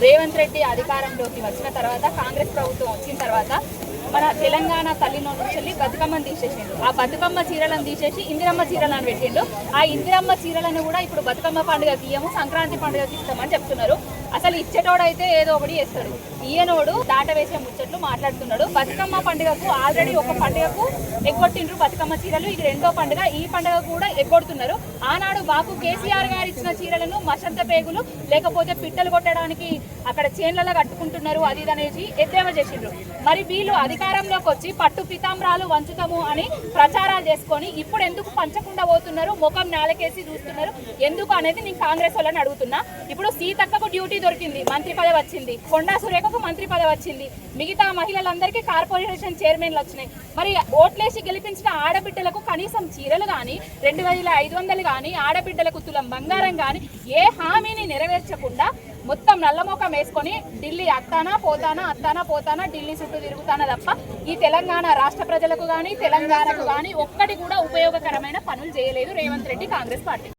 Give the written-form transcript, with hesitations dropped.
రేవంత్ రెడ్డి అధికారంలోకి వచ్చిన తర్వాత, కాంగ్రెస్ ప్రభుత్వం వచ్చిన తర్వాత మన తెలంగాణ తల్లిలో నుంచి బతుకమ్మను తీసేసిండు. ఆ బతుకమ్మ చీరలను తీసేసి ఇందిరమ్మ చీరలను పెట్టిండు. ఆ ఇందిరమ్మ చీరలను కూడా ఇప్పుడు బతుకమ్మ పండుగ తీయము, సంక్రాంతి పండుగ ఇస్తామని చెప్తున్నారు. అసలు ఇచ్చేటోడైతే ఏదో ఒకటి చేస్తాడు, ఈయనోడు దాట వేసే ముచ్చట్లు మాట్లాడుతున్నాడు. బతుకమ్మ పండుగకు ఆల్రెడీ ఒక పండుగకు ఎగ్గొట్టిండ్రు బతుకమ్మ చీరలు, ఇది రెండో పండుగ, ఈ పండుగ కూడా ఎగ్గొడుతున్నారు. ఆనాడు బాకు కేసీఆర్ గారు ఇచ్చిన చీరలను మషంత పేగులు లేకపోతే పిట్టలు కొట్టడానికి అక్కడ చేన్లలో కట్టుకుంటున్నారు, అది అనేది ఎద్దేవా చేసిండ్రు. మరి వీళ్ళు అధికారంలోకి వచ్చి పట్టు పితాంబరాలు వంచుతాము అని ప్రచారాలు చేసుకొని ఇప్పుడు ఎందుకు పంచకుండా పోతున్నారు, ముఖం నేలకేసి చూస్తున్నారు ఎందుకు అనేది నేను కాంగ్రెస్ వాళ్ళని అడుగుతున్నా. ఇప్పుడు సీతక్కకు డ్యూటీ దొరికింది, మంత్రి పదవి వచ్చింది. కొండా సురేఖకు మంత్రి పదవి వచ్చింది. మిగతా మహిళలందరికీ కార్పొరేషన్ చైర్మన్లు వచ్చినాయి. మరి ఓట్లేసి గెలిపించిన ఆడబిడ్డలకు కనీసం చీరలు కానీ 2500 కానీ ఆడబిడ్డలకు తులం బంగారం కానీ ఏ హామీని నెరవేర్చకుండా మొత్తం నల్లమొఖం వేసుకొని ఢిల్లీ అత్తానా పోతానా ఢిల్లీ చుట్టూ తిరుగుతానా తప్ప ఈ తెలంగాణ రాష్ట్ర ప్రజలకు కానీ తెలంగాణకు కానీ ఒక్కటి కూడా ఉపయోగకరమైన పనులు చేయలేదు రేవంత్ రెడ్డి కాంగ్రెస్ పార్టీ.